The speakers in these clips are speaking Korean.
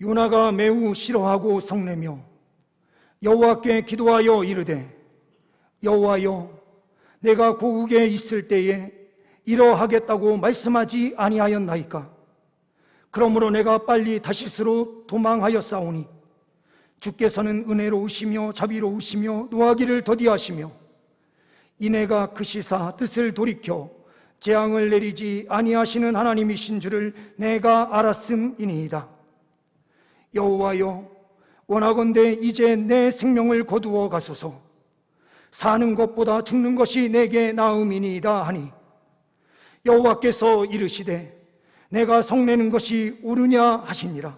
요나가 매우 싫어하고 성내며 여호와께 기도하여 이르되, 여호와여, 내가 고국에 있을 때에 이러하겠다고 말씀하지 아니하였나이까? 그러므로 내가 빨리 다시스로 도망하였사오니 주께서는 은혜로우시며 자비로우시며 노하기를 더디하시며 이내가 크시사 뜻을 돌이켜 재앙을 내리지 아니하시는 하나님이신 줄을 내가 알았음이니이다. 여호와여, 원하건대 이제 내 생명을 거두어 가소서. 사는 것보다 죽는 것이 내게 나음이니이다 하니, 여호와께서 이르시되 내가 성내는 것이 옳으냐 하시니라.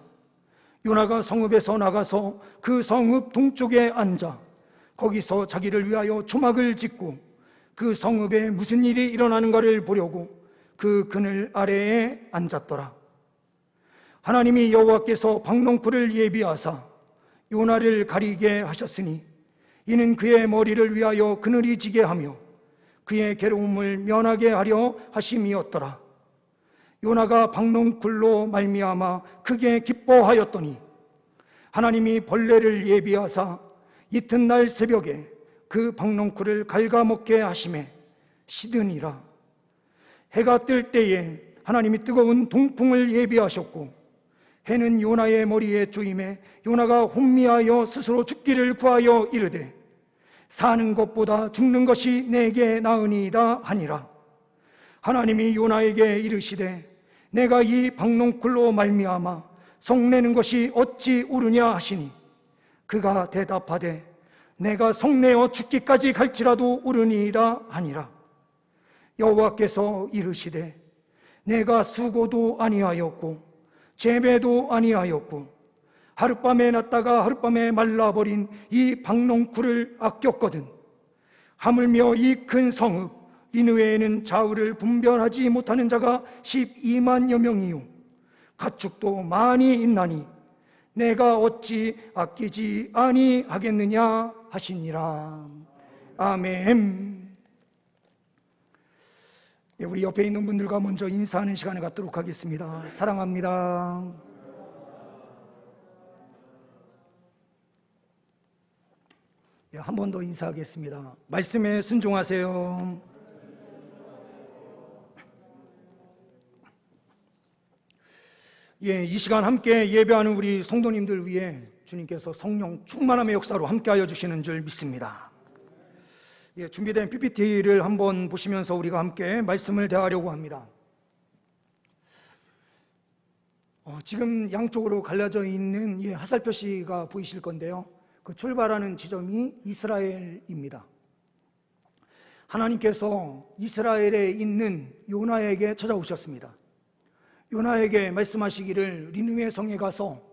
요나가 성읍에서 나가서 그 성읍 동쪽에 앉아 거기서 자기를 위하여 초막을 짓고 그 성읍에 무슨 일이 일어나는가를 보려고 그 그늘 아래에 앉았더라. 하나님이 여호와께서 박농쿨을 예비하사 요나를 가리게 하셨으니 이는 그의 머리를 위하여 그늘이 지게 하며 그의 괴로움을 면하게 하려 하심이었더라. 요나가 박농쿨로 말미암아 크게 기뻐하였더니 하나님이 벌레를 예비하사 이튿날 새벽에 그 박농쿨을 갉아먹게 하심에 시드니라. 해가 뜰 때에 하나님이 뜨거운 동풍을 예비하셨고 해는 요나의 머리에 쪼임에 요나가 혼미하여 스스로 죽기를 구하여 이르되, 사는 것보다 죽는 것이 내게 나으니이다 하니라. 하나님이 요나에게 이르시되 내가 이 박농쿨로 말미암아 성내는 것이 어찌 옳으냐 하시니, 그가 대답하되 내가 성내어 죽기까지 갈지라도 옳으니이다 하니라. 여호와께서 이르시되 내가 수고도 아니하였고 재배도 아니하였고 하룻밤에 났다가 하룻밤에 말라버린 이 박농쿨을 아꼈거든. 하물며 이 큰 성읍 니느웨에는 좌우를 분별하지 못하는 자가 12만여 명이요 가축도 많이 있나니 내가 어찌 아끼지 아니하겠느냐 하시니라. 아멘. 우리 옆에 있는 분들과 먼저 인사하는 시간을 갖도록 하겠습니다. 사랑합니다. 한 번 더 인사하겠습니다. 말씀에 순종하세요. 이 시간 함께 예배하는 우리 성도님들 위해 주님께서 성령 충만함의 역사로 함께하여 주시는 줄 믿습니다. 준비된 PPT를 한번 보시면서 우리가 함께 말씀을 대하려고 합니다. 지금 양쪽으로 갈라져 있는 화살표시가 보이실 건데요, 그 출발하는 지점이 이스라엘입니다. 하나님께서 이스라엘에 있는 요나에게 찾아오셨습니다. 요나에게 말씀하시기를 니느웨 성에 가서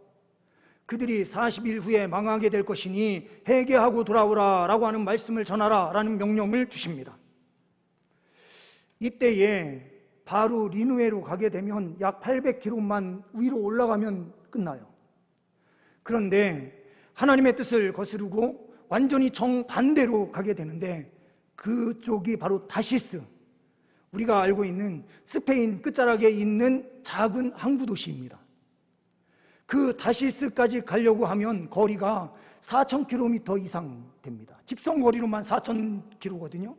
그들이 40일 후에 망하게 될 것이니 회개하고 돌아오라 라고 하는 말씀을 전하라 라는 명령을 주십니다. 이때에 바로 니느웨로 가게 되면 약 800km만 위로 올라가면 끝나요. 그런데 하나님의 뜻을 거스르고 완전히 정반대로 가게 되는데 그쪽이 바로 다시스, 우리가 알고 있는 스페인 끝자락에 있는 작은 항구 도시입니다. 그 다시스까지 가려고 하면 거리가 4,000km 이상 됩니다. 직선 거리로만 4,000km거든요.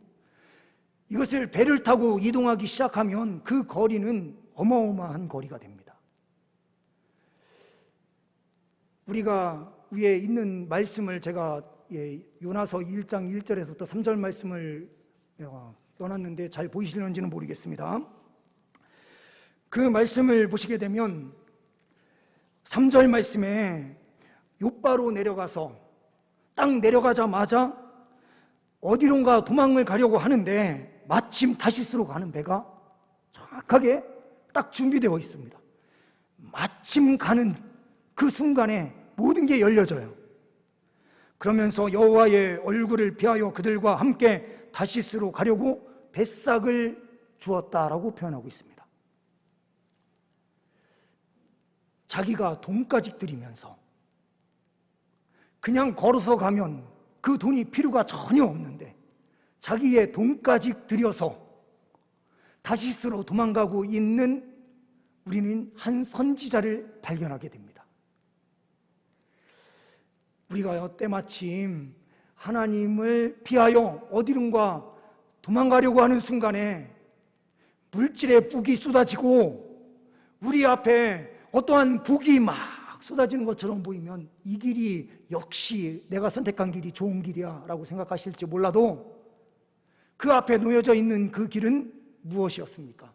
이것을 배를 타고 이동하기 시작하면 그 거리는 어마어마한 거리가 됩니다. 우리가 위에 있는 말씀을 제가 요나서 1장 1절에서부터 3절 말씀을 떠났는데 잘 보이시는지는 모르겠습니다. 그 말씀을 보시게 되면 3절 말씀에 욥바로 내려가서 딱 내려가자마자 어디론가 도망을 가려고 하는데 마침 다시스로 가는 배가 정확하게 딱 준비되어 있습니다. 마침 가는 그 순간에 모든 게 열려져요. 그러면서 여호와의 얼굴을 피하여 그들과 함께 다시스로 가려고 뱃삭을 주었다라고 표현하고 있습니다. 자기가 돈까지 들이면서 그냥 걸어서 가면 그 돈이 필요가 전혀 없는데 자기의 돈까지 들여서 다시스로 도망가고 있는 우리는 한 선지자를 발견하게 됩니다. 우리가 때마침 하나님을 피하여 어디론가 도망가려고 하는 순간에 물질의 복이 쏟아지고 우리 앞에 어떠한 복이 막 쏟아지는 것처럼 보이면 이 길이 역시 내가 선택한 길이 좋은 길이야 라고 생각하실지 몰라도 그 앞에 놓여져 있는 그 길은 무엇이었습니까?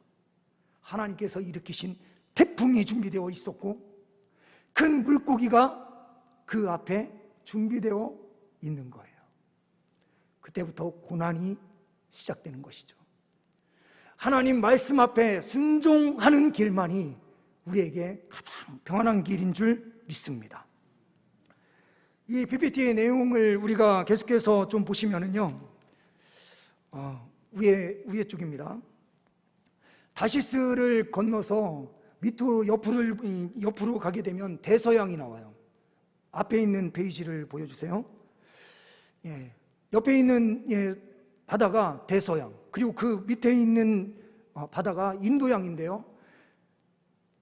하나님께서 일으키신 태풍이 준비되어 있었고 큰 물고기가 그 앞에 준비되어 있는 거예요. 그때부터 고난이 시작되는 것이죠. 하나님 말씀 앞에 순종하는 길만이 우리에게 가장 평안한 길인 줄 믿습니다. 이 PPT의 내용을 우리가 계속해서 좀 보시면은요, 위에 쪽입니다. 다시스를 건너서 밑으로 옆으로 가게 되면 대서양이 나와요. 앞에 있는 페이지를 보여주세요. 예, 옆에 있는 바다가 대서양, 그리고 그 밑에 있는 바다가 인도양인데요.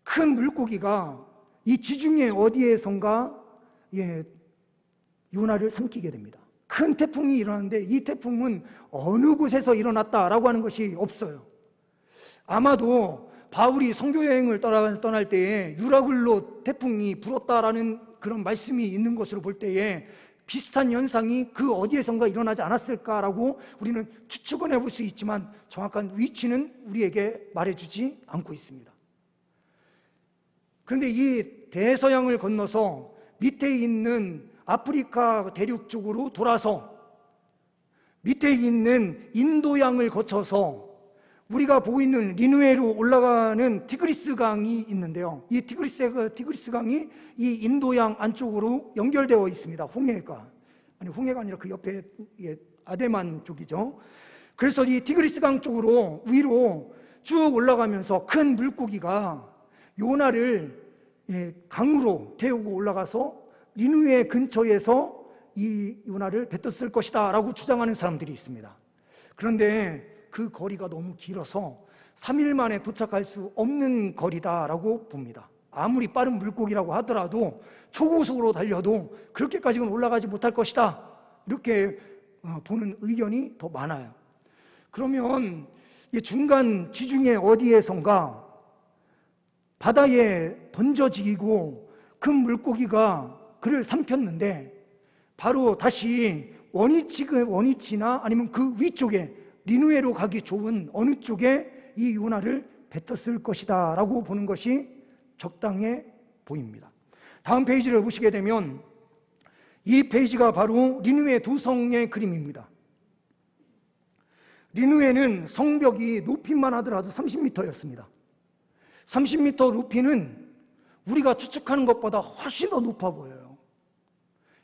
큰 물고기가 이 지중해 어디에선가 요나를 삼키게 됩니다. 큰 태풍이 일어나는데 이 태풍은 어느 곳에서 일어났다라고 하는 것이 없어요. 아마도 바울이 선교여행을 떠날 때에 유라굴로 태풍이 불었다라는 그런 말씀이 있는 것으로 볼 때에 비슷한 현상이 그 어디에선가 일어나지 않았을까라고 우리는 추측은 해볼 수 있지만 정확한 위치는 우리에게 말해주지 않고 있습니다. 그런데 이 대서양을 건너서 밑에 있는 아프리카 대륙 쪽으로 돌아서 밑에 있는 인도양을 거쳐서 우리가 보고 있는 리누에로 올라가는 티그리스 강이 있는데요. 이 티그리스 강이 이 인도양 안쪽으로 연결되어 있습니다. 홍해가 아니라 그 옆에 아데만 쪽이죠. 그래서 이 티그리스 강 쪽으로 위로 쭉 올라가면서 큰 물고기가 요나를 강으로 태우고 올라가서 리누에 근처에서 이 요나를 뱉었을 것이다 라고 주장하는 사람들이 있습니다. 그런데 그 거리가 너무 길어서 3일 만에 도착할 수 없는 거리다라고 봅니다. 아무리 빠른 물고기라고 하더라도 초고속으로 달려도 그렇게까지는 올라가지 못할 것이다, 이렇게 보는 의견이 더 많아요. 그러면 이 중간 지중해 어디에선가 바다에 던져지고 큰 물고기가 그를 삼켰는데 바로 다시 원위치나 아니면 그 위쪽에 리누에로 가기 좋은 어느 쪽에 이 요나를 뱉었을 것이다 라고 보는 것이 적당해 보입니다. 다음 페이지를 보시게 되면 이 페이지가 바로 리누에 두 성의 그림입니다. 리누에는 성벽이 높이만 하더라도 30m였습니다. 30m 높이는 우리가 추측하는 것보다 훨씬 더 높아 보여요.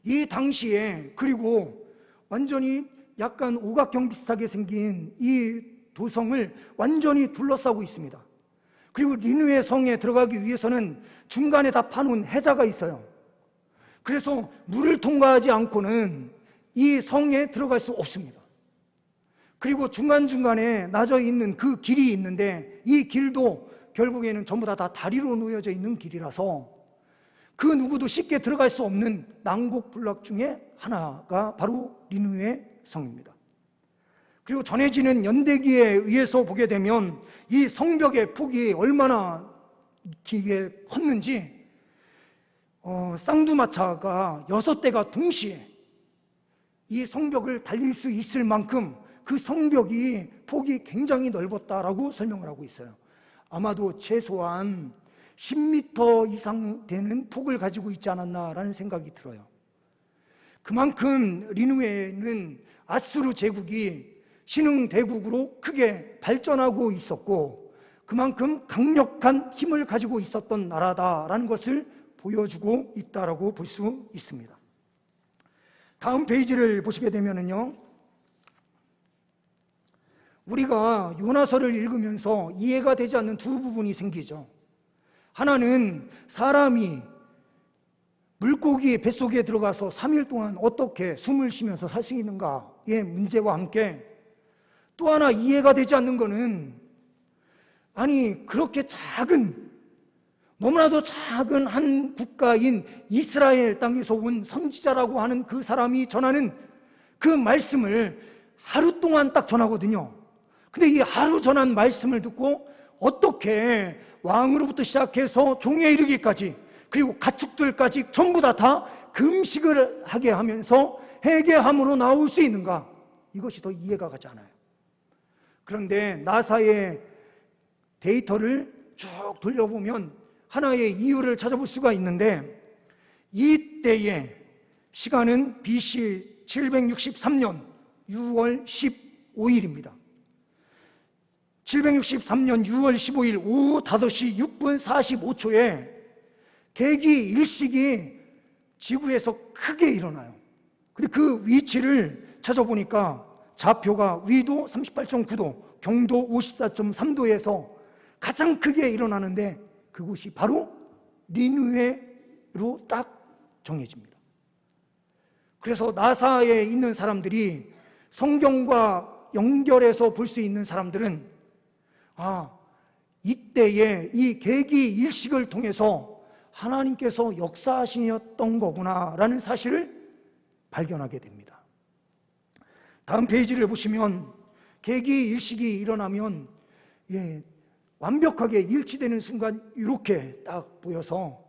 이 당시에, 그리고 완전히 약간 오각형 비슷하게 생긴 이 도성을 완전히 둘러싸고 있습니다. 그리고 리누에 성에 들어가기 위해서는 중간에 다 파놓은 해자가 있어요. 그래서 물을 통과하지 않고는 이 성에 들어갈 수 없습니다. 그리고 중간중간에 나져 있는 그 길이 있는데 이 길도 결국에는 전부 다 다리로 놓여져 있는 길이라서 그 누구도 쉽게 들어갈 수 없는 난곡불락 중에 하나가 바로 리누에 성입니다. 그리고 전해지는 연대기에 의해서 보게 되면 이 성벽의 폭이 얼마나 길게 컸는지 쌍두마차가 6대가 동시에 이 성벽을 달릴 수 있을 만큼 그 성벽이 폭이 굉장히 넓었다라고 설명을 하고 있어요. 아마도 최소한 10m 이상 되는 폭을 가지고 있지 않았나라는 생각이 들어요. 그만큼 리누에는 아수르 제국이 신흥 대국으로 크게 발전하고 있었고 그만큼 강력한 힘을 가지고 있었던 나라다라는 것을 보여주고 있다라고 볼 수 있습니다. 다음 페이지를 보시게 되면은요, 우리가 요나서를 읽으면서 이해가 되지 않는 두 부분이 생기죠. 하나는 사람이 물고기 뱃속에 들어가서 3일 동안 어떻게 숨을 쉬면서 살 수 있는가의 문제와 함께 또 하나 이해가 되지 않는 것은, 아니 그렇게 작은 너무나도 작은 한 국가인 이스라엘 땅에서 온 선지자라고 하는 그 사람이 전하는 그 말씀을 하루 동안 딱 전하거든요. 근데 이 하루 전한 말씀을 듣고 어떻게 왕으로부터 시작해서 종에 이르기까지, 그리고 가축들까지 전부 다 금식을 하게 하면서 회개함으로 나올 수 있는가? 이것이 더 이해가 가지 않아요. 그런데 나사의 데이터를 쭉 돌려보면 하나의 이유를 찾아볼 수가 있는데, 이때의 시간은 BC 763년 6월 15일입니다. 763년 6월 15일 오후 5시 6분 45초에 계기 일식이 지구에서 크게 일어나요. 근데 그 위치를 찾아보니까 좌표가 위도 38.9도, 경도 54.3도에서 가장 크게 일어나는데 그곳이 바로 니느웨로 딱 정해집니다. 그래서 나사에 있는 사람들이, 성경과 연결해서 볼 수 있는 사람들은 이때에 이 계기 일식을 통해서 하나님께서 역사하시었던 거구나 라는 사실을 발견하게 됩니다. 다음 페이지를 보시면 계기 일식이 일어나면 완벽하게 일치되는 순간 이렇게 딱 보여서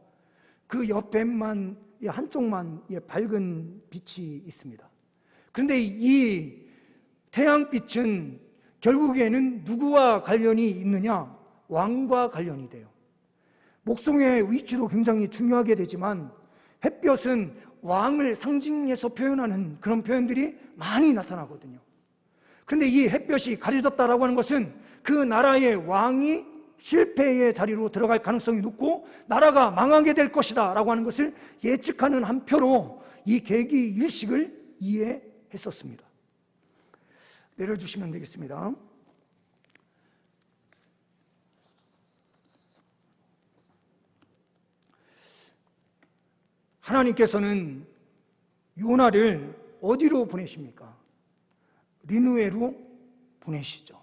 그 옆에만, 한쪽만 밝은 빛이 있습니다. 그런데 이 태양빛은 결국에는 누구와 관련이 있느냐? 왕과 관련이 돼요. 목성의 위치도 굉장히 중요하게 되지만 햇볕은 왕을 상징해서 표현하는 그런 표현들이 많이 나타나거든요. 그런데 이 햇볕이 가려졌다라고 하는 것은 그 나라의 왕이 실패의 자리로 들어갈 가능성이 높고 나라가 망하게 될 것이다 라고 하는 것을 예측하는 한 표로 이 계기 일식을 이해했었습니다. 내려주시면 되겠습니다. 하나님께서는 요나를 어디로 보내십니까? 니느웨로 보내시죠.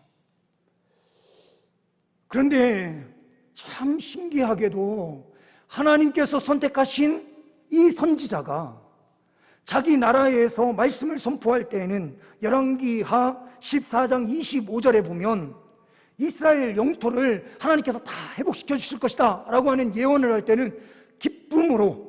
그런데 참 신기하게도 하나님께서 선택하신 이 선지자가 자기 나라에서 말씀을 선포할 때에는 열왕기하 14장 25절에 보면 이스라엘 영토를 하나님께서 다 회복시켜 주실 것이다 라고 하는 예언을 할 때는 기쁨으로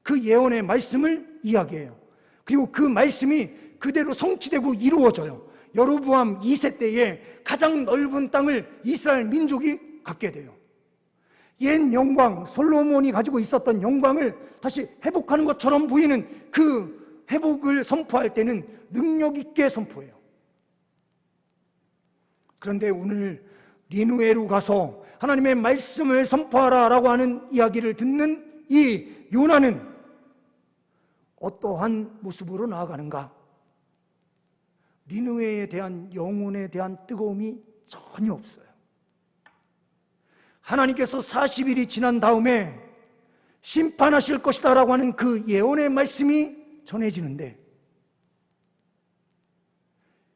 그 예언의 말씀을 이야기해요. 그리고 그 말씀이 그대로 성취되고 이루어져요. 여로보암 2세 때에 가장 넓은 땅을 이스라엘 민족이 갖게 돼요. 옛 영광, 솔로몬이 가지고 있었던 영광을 다시 회복하는 것처럼 보이는 그 회복을 선포할 때는 능력 있게 선포해요. 그런데 오늘 니느웨로 가서 하나님의 말씀을 선포하라 라고 하는 이야기를 듣는 이 요나는 어떠한 모습으로 나아가는가? 니느웨에 대한 영혼에 대한 뜨거움이 전혀 없어요. 하나님께서 40일이 지난 다음에 심판하실 것이다 라고 하는 그 예언의 말씀이 전해지는데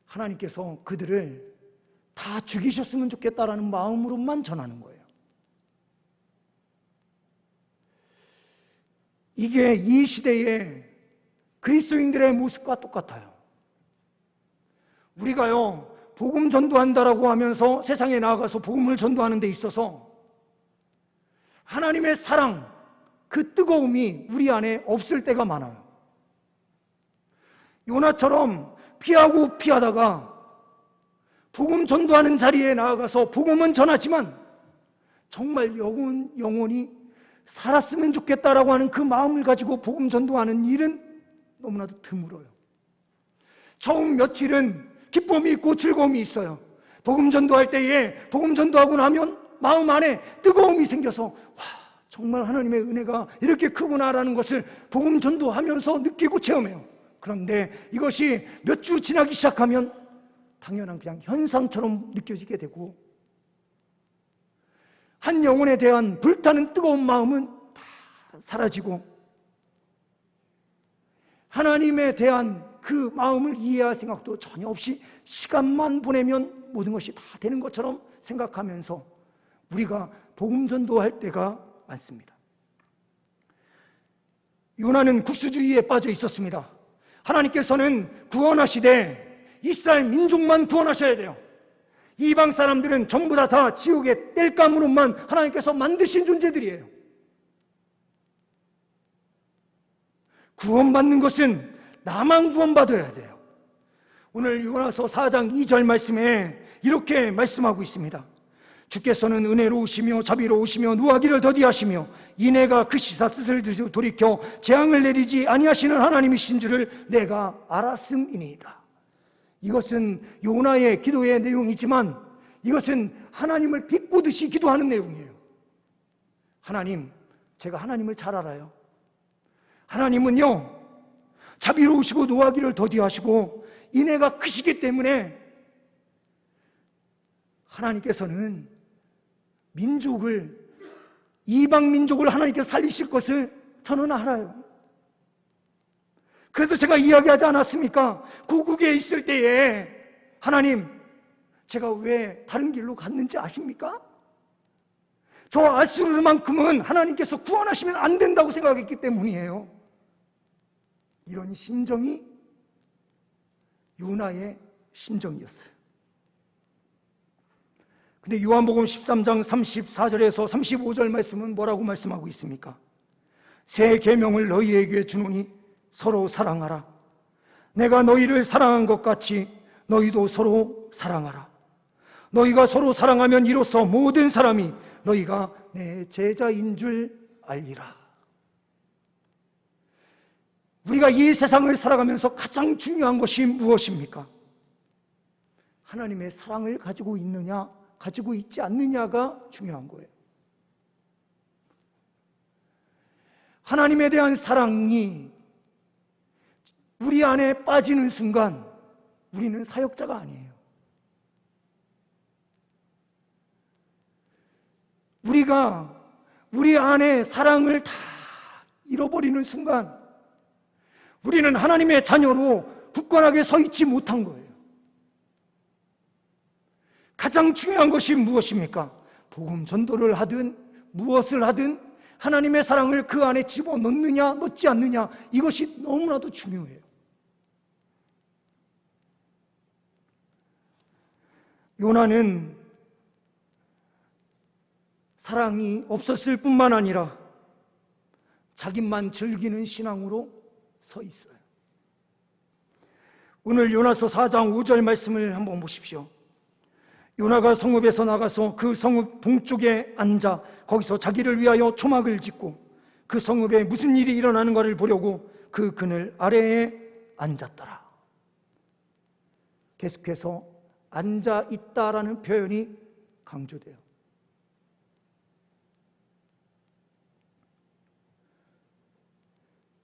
하나님께서 그들을 다 죽이셨으면 좋겠다라는 마음으로만 전하는 거예요. 이게 이 시대의 그리스도인들의 모습과 똑같아요. 우리가요, 복음 전도한다라고 하면서 세상에 나아가서 복음을 전도하는 데 있어서 하나님의 사랑, 그 뜨거움이 우리 안에 없을 때가 많아요. 요나처럼 피하다가 복음 전도하는 자리에 나아가서 복음은 전하지만 정말 영혼이 살았으면 좋겠다라고 하는 그 마음을 가지고 복음 전도하는 일은 너무나도 드물어요. 처음 며칠은 기쁨이 있고 즐거움이 있어요. 복음 전도할 때에 복음 전도하고 나면 마음 안에 뜨거움이 생겨서 와, 정말 하나님의 은혜가 이렇게 크구나라는 것을 복음 전도하면서 느끼고 체험해요. 그런데 이것이 몇 주 지나기 시작하면 당연한 그냥 현상처럼 느껴지게 되고 한 영혼에 대한 불타는 뜨거운 마음은 다 사라지고 하나님에 대한 그 마음을 이해할 생각도 전혀 없이 시간만 보내면 모든 것이 다 되는 것처럼 생각하면서 우리가 복음 전도할 때가 많습니다. 요나는 국수주의에 빠져 있었습니다. 하나님께서는 구원하시되 이스라엘 민족만 구원하셔야 돼요. 이방 사람들은 전부 다 지옥의 땔감으로만 하나님께서 만드신 존재들이에요. 구원받는 것은 나만 구원받아야 돼요. 오늘 요나서 4장 2절 말씀에 이렇게 말씀하고 있습니다. 주께서는 은혜로우시며 자비로우시며 노하기를 더디하시며 이내가 그 시사 뜻을 돌이켜 재앙을 내리지 아니하시는 하나님이신 줄을 내가 알았음이니이다. 이것은 요나의 기도의 내용이지만 이것은 하나님을 비꼬듯이 기도하는 내용이에요. 하나님, 제가 하나님을 잘 알아요. 하나님은요, 자비로우시고 노하기를 더디하시고 인애가 크시기 때문에 하나님께서는 이방 민족을 하나님께서 살리실 것을 저는 알아요. 그래서 제가 이야기하지 않았습니까? 고국에 있을 때에 하나님, 제가 왜 다른 길로 갔는지 아십니까? 저 아수르만큼은 하나님께서 구원하시면 안 된다고 생각했기 때문이에요. 이런 심정이 요나의 심정이었어요. 근데 요한복음 13장 34절에서 35절 말씀은 뭐라고 말씀하고 있습니까? 새 계명을 너희에게 주노니 서로 사랑하라. 내가 너희를 사랑한 것 같이 너희도 서로 사랑하라. 너희가 서로 사랑하면 이로써 모든 사람이 너희가 내 제자인 줄 알리라. 우리가 이 세상을 살아가면서 가장 중요한 것이 무엇입니까? 하나님의 사랑을 가지고 있느냐, 가지고 있지 않느냐가 중요한 거예요. 하나님에 대한 사랑이 우리 안에 빠지는 순간 우리는 사역자가 아니에요. 우리가 우리 안에 사랑을 다 잃어버리는 순간 우리는 하나님의 자녀로 굳건하게 서 있지 못한 거예요. 가장 중요한 것이 무엇입니까? 복음 전도를 하든 무엇을 하든 하나님의 사랑을 그 안에 집어넣느냐 넣지 않느냐, 이것이 너무나도 중요해요. 요나는 사랑이 없었을 뿐만 아니라 자기만 즐기는 신앙으로 서 있어요. 오늘 요나서 4장 5절 말씀을 한번 보십시오. 요나가 성읍에서 나가서 그 성읍 동쪽에 앉아 거기서 자기를 위하여 초막을 짓고 그 성읍에 무슨 일이 일어나는가를 보려고 그 그늘 아래에 앉았더라. 계속해서 앉아있다라는 표현이 강조돼요.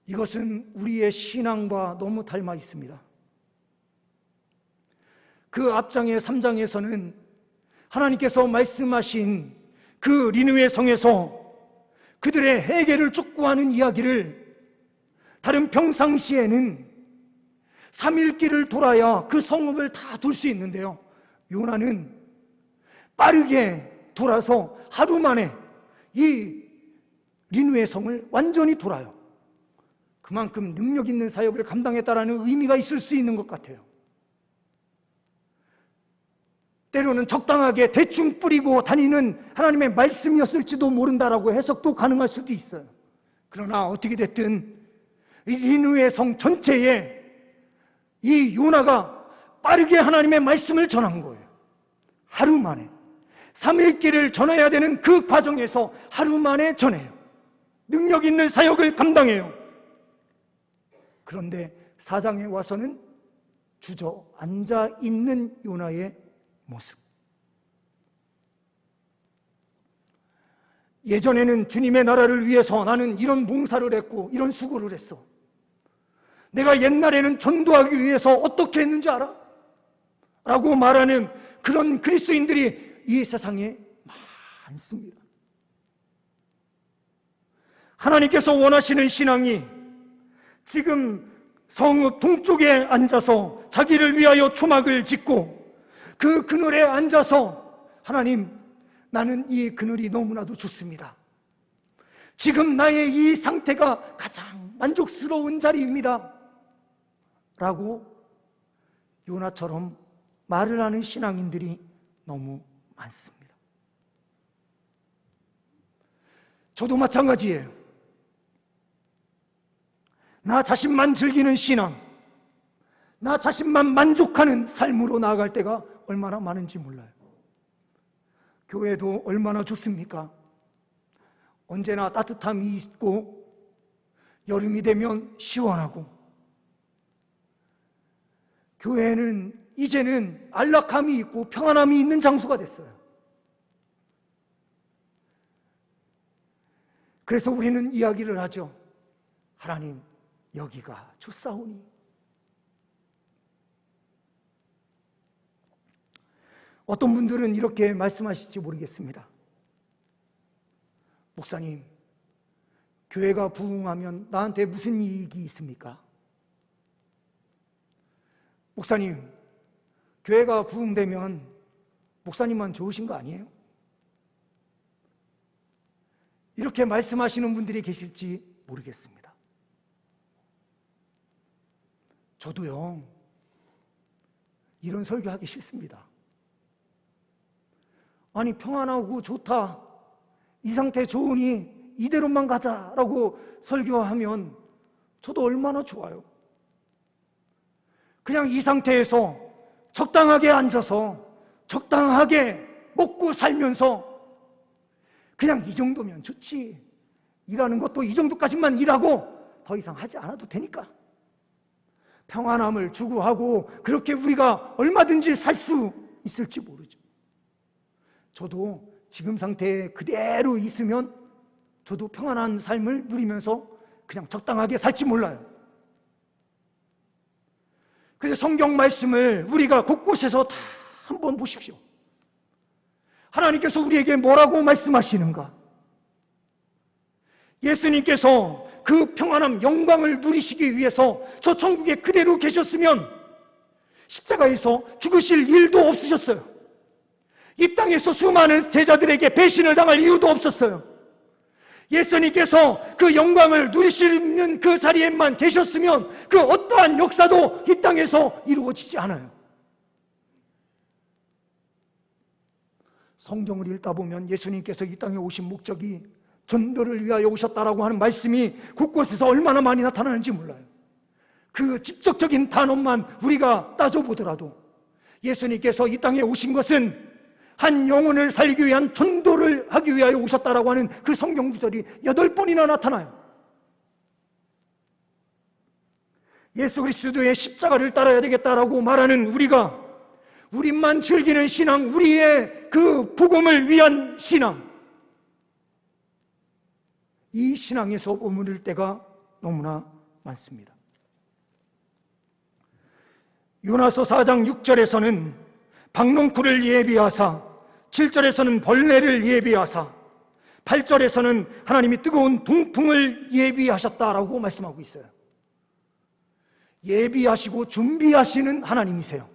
이것은 우리의 신앙과 너무 닮아 있습니다. 그 앞장의 3장에서는 하나님께서 말씀하신 그 니느웨 성에서 그들의 해결을 촉구하는 이야기를 다른 평상시에는 3일 길을 돌아야 그 성읍을 다 돌 수 있는데요, 요나는 빠르게 돌아서 하루 만에 이 니느웨 성을 완전히 돌아요. 그만큼 능력 있는 사역을 감당했다라는 의미가 있을 수 있는 것 같아요. 때로는 적당하게 대충 뿌리고 다니는 하나님의 말씀이었을지도 모른다라고 해석도 가능할 수도 있어요. 그러나 어떻게 됐든 이 니느웨 성 전체에 이 요나가 빠르게 하나님의 말씀을 전한 거예요. 하루 만에 3일 길을 전해야 되는 그 과정에서 하루 만에 전해요. 능력 있는 사역을 감당해요. 그런데 4장에 와서는 주저앉아 있는 요나의 모습. 예전에는 주님의 나라를 위해서 나는 이런 봉사를 했고 이런 수고를 했어. 내가 옛날에는 전도하기 위해서 어떻게 했는지 알아? 라고 말하는 그런 그리스도인들이 이 세상에 많습니다. 하나님께서 원하시는 신앙이 지금 성읍 동쪽에 앉아서 자기를 위하여 초막을 짓고 그 그늘에 앉아서 하나님, 나는 이 그늘이 너무나도 좋습니다. 지금 나의 이 상태가 가장 만족스러운 자리입니다 라고 요나처럼 말을 하는 신앙인들이 너무 많습니다. 저도 마찬가지예요. 나 자신만 즐기는 신앙, 나 자신만 만족하는 삶으로 나아갈 때가 얼마나 많은지 몰라요. 교회도 얼마나 좋습니까? 언제나 따뜻함이 있고 여름이 되면 시원하고, 교회는 이제는 안락함이 있고 평안함이 있는 장소가 됐어요. 그래서 우리는 이야기를 하죠. 하나님, 여기가 좋사오니. 어떤 분들은 이렇게 말씀하실지 모르겠습니다. 목사님, 교회가 부흥하면 나한테 무슨 이익이 있습니까? 목사님, 교회가 부흥되면 목사님만 좋으신 거 아니에요? 이렇게 말씀하시는 분들이 계실지 모르겠습니다. 저도요, 이런 설교하기 싫습니다. 아니, 평안하고 좋다, 이 상태 좋으니 이대로만 가자라고 설교하면 저도 얼마나 좋아요. 그냥 이 상태에서 적당하게 앉아서 적당하게 먹고 살면서 그냥 이 정도면 좋지, 일하는 것도 이 정도까지만 일하고 더 이상 하지 않아도 되니까, 평안함을 추구하고 그렇게 우리가 얼마든지 살 수 있을지 모르죠. 저도 지금 상태에 그대로 있으면 저도 평안한 삶을 누리면서 그냥 적당하게 살지 몰라요. 그래서 성경 말씀을 우리가 곳곳에서 다 한번 보십시오. 하나님께서 우리에게 뭐라고 말씀하시는가? 예수님께서 그 평안함, 영광을 누리시기 위해서 저 천국에 그대로 계셨으면 십자가에서 죽으실 일도 없으셨어요. 이 땅에서 수많은 제자들에게 배신을 당할 이유도 없었어요. 예수님께서 그 영광을 누리시는 그 자리에만 계셨으면 그 어떠한 역사도 이 땅에서 이루어지지 않아요. 성경을 읽다 보면 예수님께서 이 땅에 오신 목적이 전도를 위하여 오셨다라고 하는 말씀이 곳곳에서 얼마나 많이 나타나는지 몰라요. 그 직접적인 단어만 우리가 따져보더라도 예수님께서 이 땅에 오신 것은 한 영혼을 살기 위한 전도를 하기 위하여 오셨다라고 하는 그 성경 구절이 8번이나 나타나요. 예수 그리스도의 십자가를 따라야 되겠다라고 말하는 우리가, 우리만 즐기는 신앙, 우리의 그 복음을 위한 신앙, 이 신앙에서 머무를 때가 너무나 많습니다. 요나서 4장 6절에서는 박농쿨을 예비하사, 7절에서는 벌레를 예비하사, 8절에서는 하나님이 뜨거운 동풍을 예비하셨다라고 말씀하고 있어요. 예비하시고 준비하시는 하나님이세요.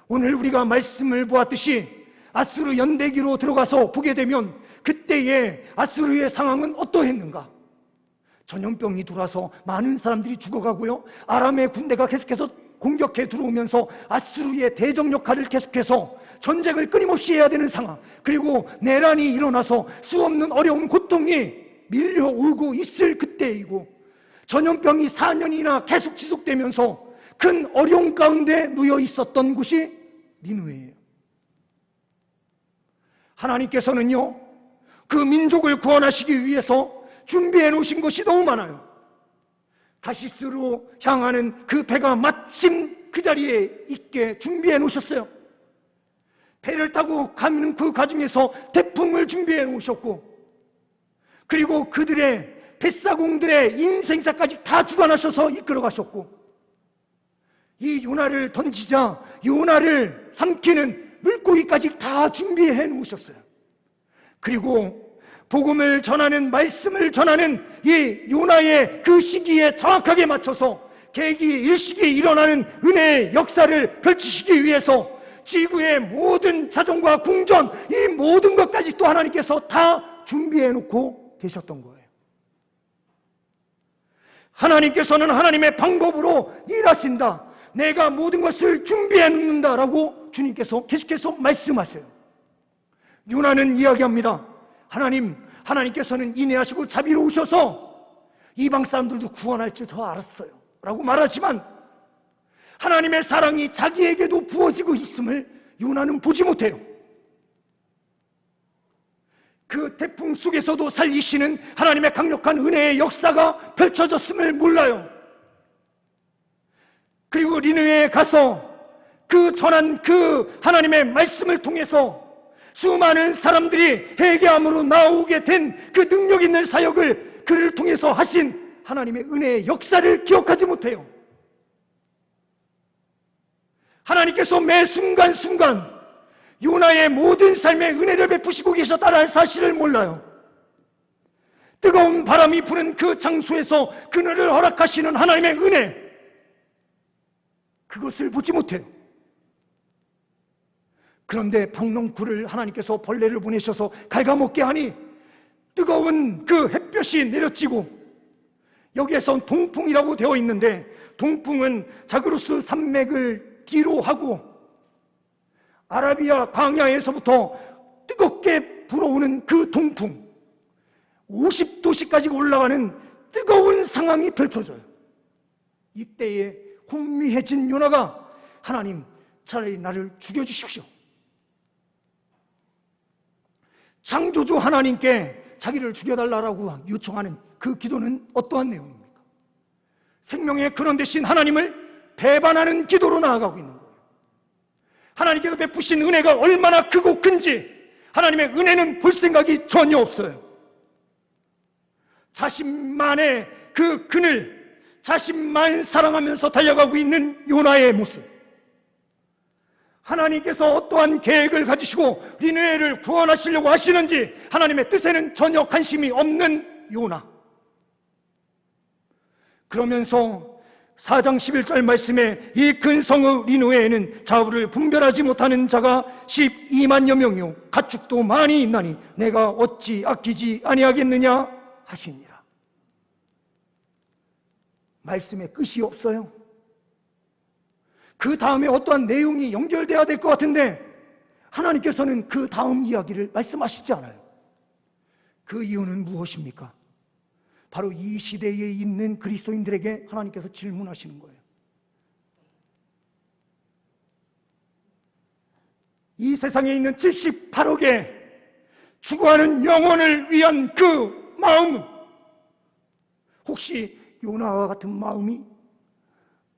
오늘 우리가 말씀을 보았듯이 아수르 연대기로 들어가서 보게 되면 그때의 아수르의 상황은 어떠했는가? 전염병이 들어와서 많은 사람들이 죽어가고요, 아람의 군대가 계속해서 공격해 들어오면서 아수르의 대적 역할을 계속해서 전쟁을 끊임없이 해야 되는 상황, 그리고 내란이 일어나서 수없는 어려운 고통이 밀려오고 있을 그때이고, 전염병이 4년이나 계속 지속되면서 큰 어려움 가운데 놓여 있었던 곳이 니느웨예요. 하나님께서는요, 그 민족을 구원하시기 위해서 준비해 놓으신 것이 너무 많아요. 다시스로 향하는 그 배가 마침 그 자리에 있게 준비해 놓으셨어요. 배를 타고 가는 그 과정에서 태풍을 준비해 놓으셨고, 그리고 그들의 뱃사공들의 인생사까지 다 주관하셔서 이끌어 가셨고, 이 요나를 던지자 요나를 삼키는 물고기까지 다 준비해 놓으셨어요. 그리고 복음을 전하는, 말씀을 전하는 이 요나의 그 시기에 정확하게 맞춰서 계기 일식이 일어나는 은혜의 역사를 펼치시기 위해서 지구의 모든 자정과 궁전, 이 모든 것까지 또 하나님께서 다 준비해 놓고 되셨던 거예요. 하나님께서는 하나님의 방법으로 일하신다, 내가 모든 것을 준비해 놓는다라고 주님께서 계속해서 말씀하세요. 요나는 이야기합니다. 하나님께서는 인내하시고 자비로우셔서 이방 사람들도 구원할 줄 저 알았어요 라고 말하지만 하나님의 사랑이 자기에게도 부어지고 있음을 요나는 보지 못해요. 그 태풍 속에서도 살리시는 하나님의 강력한 은혜의 역사가 펼쳐졌음을 몰라요. 그리고 니느웨에 가서 그 전한 그 하나님의 말씀을 통해서 수많은 사람들이 회개함으로 나오게 된 그 능력 있는 사역을 그를 통해서 하신 하나님의 은혜의 역사를 기억하지 못해요. 하나님께서 매 순간순간 요나의 모든 삶에 은혜를 베푸시고 계셨다는 사실을 몰라요. 뜨거운 바람이 부는 그 장소에서 그늘을 허락하시는 하나님의 은혜, 그것을 보지 못해요. 그런데 박농굴을 하나님께서 벌레를 보내셔서 갉아먹게 하니 뜨거운 그 햇볕이 내려지고, 여기에선 동풍이라고 되어 있는데 동풍은 자그로스 산맥을 뒤로 하고 아라비아 광야에서부터 뜨겁게 불어오는 그 동풍, 50도씨까지 올라가는 뜨거운 상황이 펼쳐져요. 이때에 혼미해진 요나가 하나님, 차라리 나를 죽여주십시오. 창조주 하나님께 자기를 죽여달라고 요청하는 그 기도는 어떠한 내용입니까? 생명의 근원 되신 하나님을 배반하는 기도로 나아가고 있는 거예요. 하나님께서 베푸신 은혜가 얼마나 크고 큰지 하나님의 은혜는 볼 생각이 전혀 없어요. 자신만의 그 그늘, 자신만 사랑하면서 달려가고 있는 요나의 모습, 하나님께서 어떠한 계획을 가지시고 니느웨를 구원하시려고 하시는지 하나님의 뜻에는 전혀 관심이 없는 요나. 그러면서 4장 11절 말씀에 이 큰 성의 니느웨에는 자우를 분별하지 못하는 자가 12만여 명이요 가축도 많이 있나니 내가 어찌 아끼지 아니하겠느냐 하시니라. 말씀에 끝이 없어요. 그 다음에 어떠한 내용이 연결돼야 될 것 같은데 하나님께서는 그 다음 이야기를 말씀하시지 않아요. 그 이유는 무엇입니까? 바로 이 시대에 있는 그리스도인들에게 하나님께서 질문하시는 거예요. 이 세상에 있는 78억의 추구하는 영혼을 위한 그 마음은 혹시 요나와 같은 마음이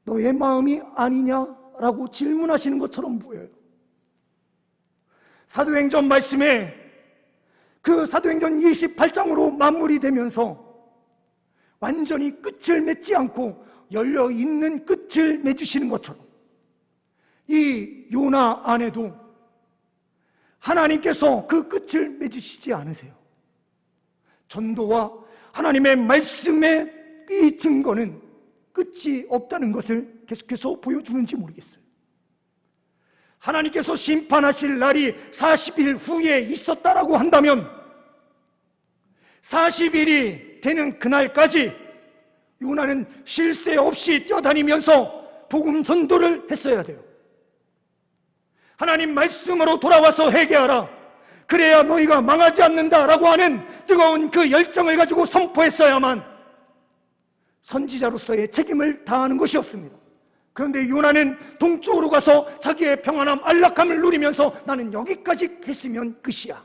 너의 마음이 아니냐라고 질문하시는 것처럼 보여요. 사도행전 말씀에 그 사도행전 28장으로 마무리 되면서 완전히 끝을 맺지 않고 열려있는 끝을 맺으시는 것처럼 이 요나 안에도 하나님께서 그 끝을 맺으시지 않으세요. 전도와 하나님의 말씀의 이 증거는 끝이 없다는 것을 계속해서 보여주는지 모르겠어요. 하나님께서 심판하실 날이 40일 후에 있었다라고 한다면 40일이 되는 그날까지 요나는 쉴 새 없이 뛰어다니면서 복음 전도를 했어야 돼요. 하나님 말씀으로 돌아와서 회개하라, 그래야 너희가 망하지 않는다라고 하는 뜨거운 그 열정을 가지고 선포했어야만 선지자로서의 책임을 다하는 것이었습니다. 그런데 요나는 동쪽으로 가서 자기의 평안함, 안락함을 누리면서 나는 여기까지 했으면 끝이야,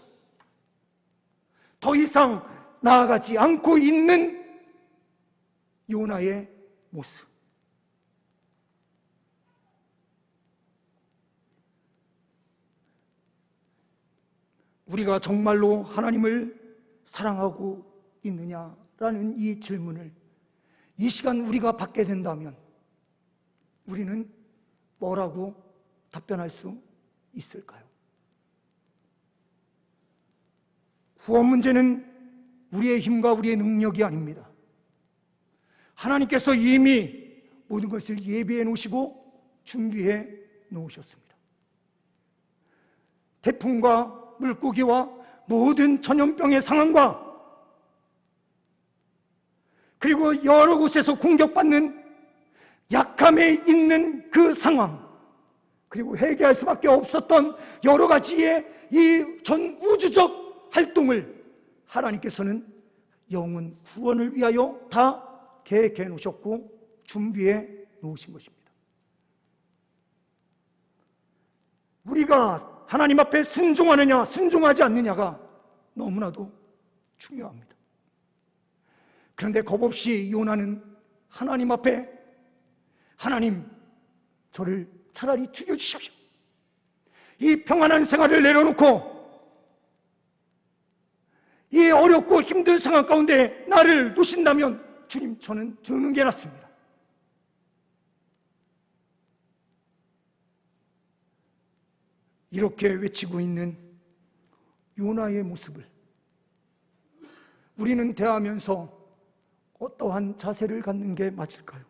더 이상 나아가지 않고 있는 요나의 모습. 우리가 정말로 하나님을 사랑하고 있느냐라는 이 질문을 이 시간 우리가 받게 된다면 우리는 뭐라고 답변할 수 있을까요? 구원 문제는 우리의 힘과 우리의 능력이 아닙니다. 하나님께서 이미 모든 것을 예비해 놓으시고 준비해 놓으셨습니다. 태풍과 물고기와 모든 전염병의 상황과 그리고 여러 곳에서 공격받는 약함에 있는 그 상황, 그리고 회개할 수밖에 없었던 여러 가지의 이 전 우주적 활동을 하나님께서는 영혼 구원을 위하여 다 계획해 놓으셨고 준비해 놓으신 것입니다. 우리가 하나님 앞에 순종하느냐 순종하지 않느냐가 너무나도 중요합니다. 그런데 겁없이 요나는 하나님 앞에, 하나님, 저를 차라리 죽여주십시오. 이 평안한 생활을 내려놓고 이 어렵고 힘든 상황 가운데 나를 두신다면 주님, 저는 죽는 게 낫습니다. 이렇게 외치고 있는 요나의 모습을 우리는 대하면서 어떠한 자세를 갖는 게 맞을까요?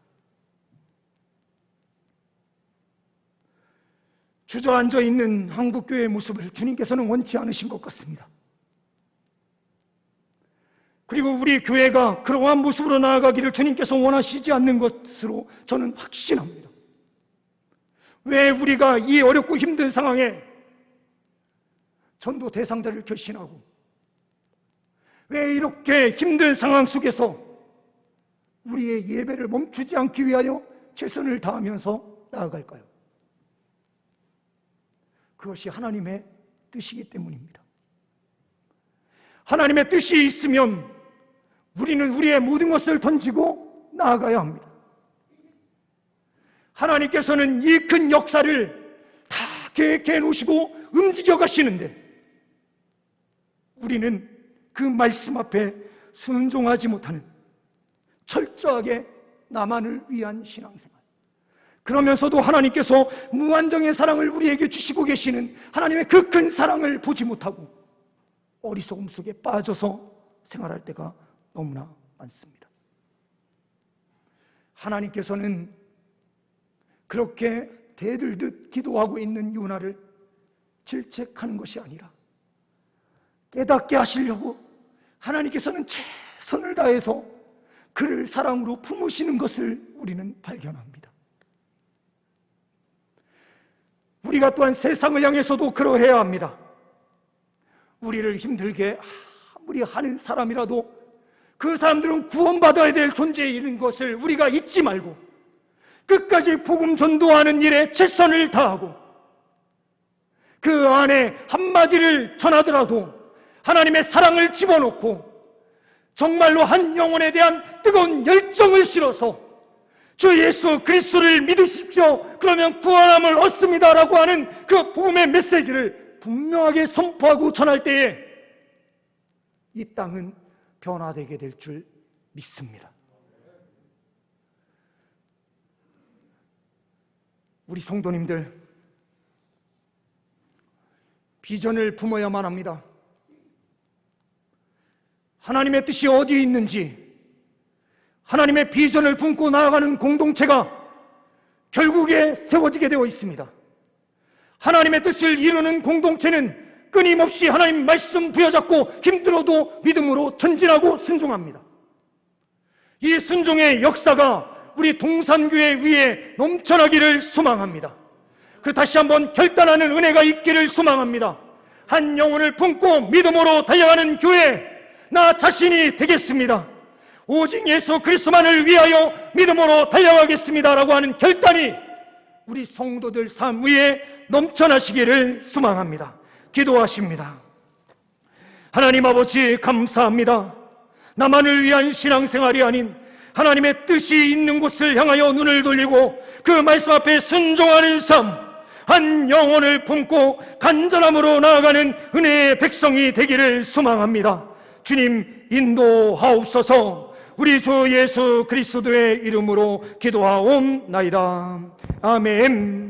주저앉아 있는 한국교회의 모습을 주님께서는 원치 않으신 것 같습니다. 그리고 우리 교회가 그러한 모습으로 나아가기를 주님께서 원하시지 않는 것으로 저는 확신합니다. 왜 우리가 이 어렵고 힘든 상황에 전도 대상자를 결신하고, 왜 이렇게 힘든 상황 속에서 우리의 예배를 멈추지 않기 위하여 최선을 다하면서 나아갈까요? 그것이 하나님의 뜻이기 때문입니다. 하나님의 뜻이 있으면 우리는 우리의 모든 것을 던지고 나아가야 합니다. 하나님께서는 이 큰 역사를 다 계획해 놓으시고 움직여 가시는데 우리는 그 말씀 앞에 순종하지 못하는 철저하게 나만을 위한 신앙생활, 그러면서도 하나님께서 무한정의 사랑을 우리에게 주시고 계시는 하나님의 그 큰 사랑을 보지 못하고 어리석음 속에 빠져서 생활할 때가 너무나 많습니다. 하나님께서는 그렇게 대들듯 기도하고 있는 요나를 질책하는 것이 아니라 깨닫게 하시려고 하나님께서는 최선을 다해서 그를 사랑으로 품으시는 것을 우리는 발견합니다. 우리가 또한 세상을 향해서도 그러해야 합니다. 우리를 힘들게 아무리 하는 사람이라도 그 사람들은 구원받아야 될 존재에 있는 것을 우리가 잊지 말고 끝까지 복음 전도하는 일에 최선을 다하고 그 안에 한마디를 전하더라도 하나님의 사랑을 집어넣고 정말로 한 영혼에 대한 뜨거운 열정을 실어서 주 예수 그리스도를 믿으십시오, 그러면 구원함을 얻습니다라고 하는 그 복음의 메시지를 분명하게 선포하고 전할 때에 이 땅은 변화되게 될 줄 믿습니다. 우리 성도님들, 비전을 품어야만 합니다. 하나님의 뜻이 어디에 있는지, 하나님의 비전을 품고 나아가는 공동체가 결국에 세워지게 되어 있습니다. 하나님의 뜻을 이루는 공동체는 끊임없이 하나님 말씀 부여잡고 힘들어도 믿음으로 전진하고 순종합니다. 이 순종의 역사가 우리 동산교회 위에 넘쳐나기를 소망합니다. 그 다시 한번 결단하는 은혜가 있기를 소망합니다. 한 영혼을 품고 믿음으로 달려가는 교회, 나 자신이 되겠습니다. 오직 예수 그리스도만을 위하여 믿음으로 달려가겠습니다라고 하는 결단이 우리 성도들 삶 위에 넘쳐나시기를 소망합니다. 기도하십니다. 하나님 아버지, 감사합니다. 나만을 위한 신앙생활이 아닌 하나님의 뜻이 있는 곳을 향하여 눈을 돌리고 그 말씀 앞에 순종하는 삶, 한 영혼을 품고 간절함으로 나아가는 은혜의 백성이 되기를 소망합니다. 주님, 인도하옵소서. 우리 주 예수 그리스도의 이름으로 기도하옵나이다. 아멘.